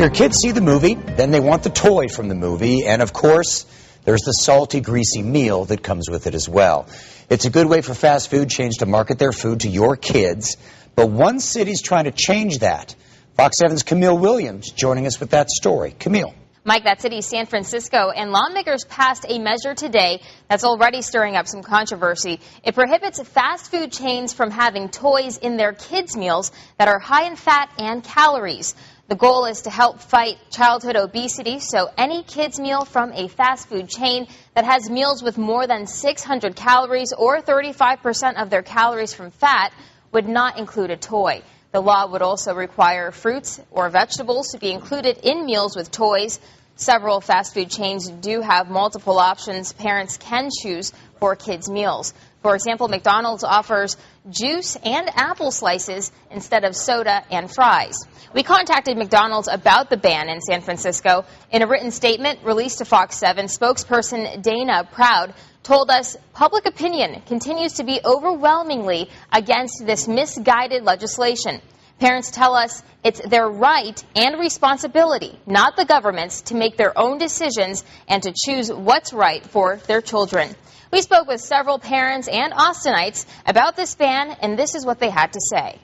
Your kids see the movie, then they want the toy from the movie, and of course, there's the salty, greasy meal that comes with it as well. It's a good way for fast food chains to market their food to your kids, but one city's trying to change that. Fox 7's Camille Williams joining us with that story. Camille. Mike, that city is San Francisco, and lawmakers passed a measure today that's already stirring up some controversy. It prohibits fast food chains from having toys in their kids' meals that are high in fat and calories. The goal is to help fight childhood obesity, so any kids' meal from a fast food chain that has meals with more than 600 calories or 35% of their calories from fat would not include a toy. The law would also require fruits or vegetables to be included in meals with toys. Several fast food chains do have multiple options parents can choose for kids' meals. For example, McDonald's offers juice and apple slices instead of soda and fries. We contacted McDonald's about the ban in San Francisco. In a written statement released to Fox 7, spokesperson Dana Proud told us public opinion continues to be overwhelmingly against this misguided legislation. Parents tell us it's their right and responsibility, not the government's, to make their own decisions and to choose what's right for their children. We spoke with several parents and Austinites about this ban, and this is what they had to say.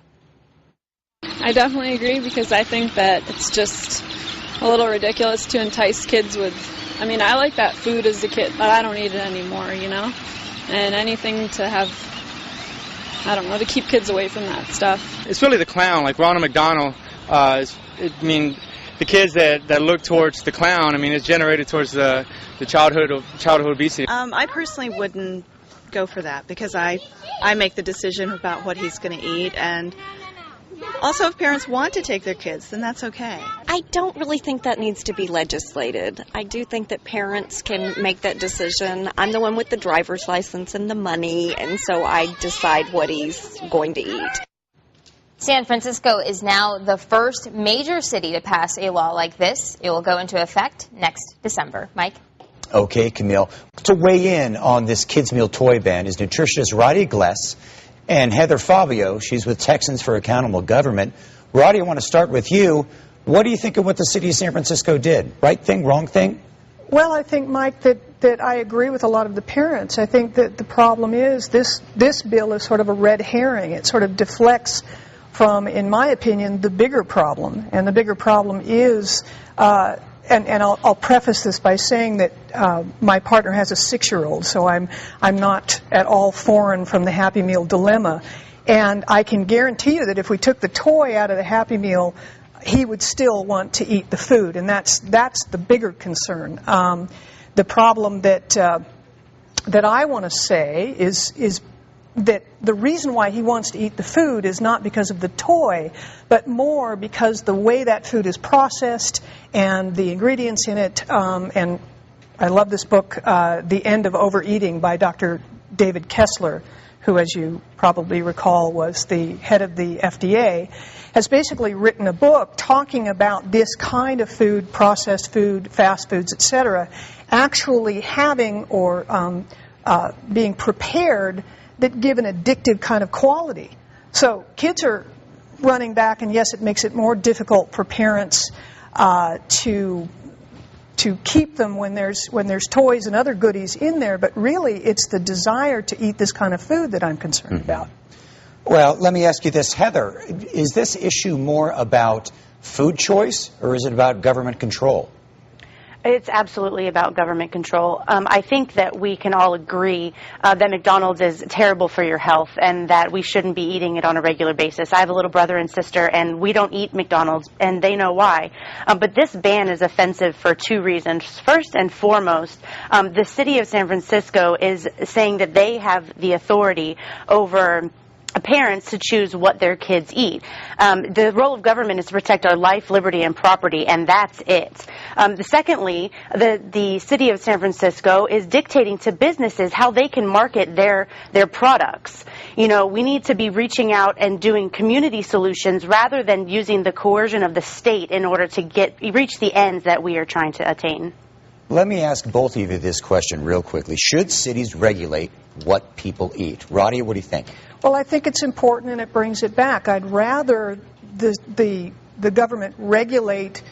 I definitely agree because I think that it's just a little ridiculous to entice kids with, I like that food as a kid, but I don't eat it anymore, and anything to have, to keep kids away from that stuff. It's really the clown, like Ronald McDonald. The kids that look towards the clown, it's generated towards the childhood obesity. I personally wouldn't go for that because I make the decision about what he's going to eat, and also if parents want to take their kids, then that's okay. I don't really think that needs to be legislated. I do think that parents can make that decision. I'm the one with the driver's license and the money, and so I decide what he's going to eat. San Francisco is now the first major city to pass a law like this. It will go into effect next December. Mike? Okay, Camille. To weigh in on this kids' meal toy ban is nutritionist Roddy Gless and Heather Fazio. She's with Texans for Accountable Government. Roddy, I want to start with you. What do you think of what the city of San Francisco did? Right thing, wrong thing? Well, I think, Mike, that I agree with a lot of the parents. I think that the problem is this bill is sort of a red herring. It sort of deflects from, in my opinion, the bigger problem. And the bigger problem is, and I'll preface this by saying that my partner has a 6-year-old, so I'm not at all foreign from the Happy Meal dilemma. And I can guarantee you that if we took the toy out of the Happy Meal, he would still want to eat the food, and that's the bigger concern. The problem that I want to say is that the reason why he wants to eat the food is not because of the toy, but more because the way that food is processed and the ingredients in it. And I love this book, The End of Overeating, by Dr. David Kessler, who, as you probably recall, was the head of the FDA, has basically written a book talking about this kind of food, processed food, fast foods, etc., actually having or being prepared that give an addictive kind of quality. So kids are running back, and yes, it makes it more difficult for parents to keep them when there's toys and other goodies in there, but really it's the desire to eat this kind of food that I'm concerned about. Well, let me ask you this, Heather. Is this issue more about food choice, or is it about government control? It's absolutely about government control. I think that we can all agree that McDonald's is terrible for your health and that we shouldn't be eating it on a regular basis. I have a little brother and sister, and we don't eat McDonald's, and they know why. But this ban is offensive for 2 reasons. First and foremost, the city of San Francisco is saying that they have the authority over parents to choose what their kids eat. The role of government is to protect our life, liberty, and property, and that's it. Secondly, the city of San Francisco is dictating to businesses how they can market their products. We need to be reaching out and doing community solutions rather than using the coercion of the state in order to reach the ends that we are trying to attain. Let me ask both of you this question real quickly. Should cities regulate what people eat? Roddy, what do you think? Well, I think it's important, and it brings it back. I'd rather the government regulate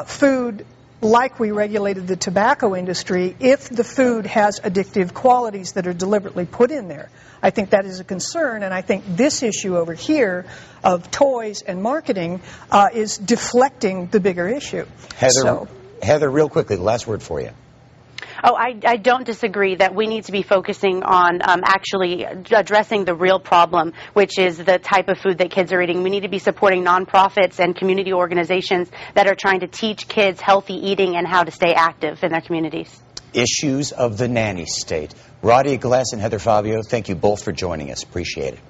food like we regulated the tobacco industry if the food has addictive qualities that are deliberately put in there. I think that is a concern, and I think this issue over here of toys and marketing is deflecting the bigger issue. Heather, real quickly, the last word for you. Oh, I don't disagree that we need to be focusing on actually addressing the real problem, which is the type of food that kids are eating. We need to be supporting nonprofits and community organizations that are trying to teach kids healthy eating and how to stay active in their communities. Issues of the nanny state. Radia Glass and Heather Fazio, thank you both for joining us. Appreciate it.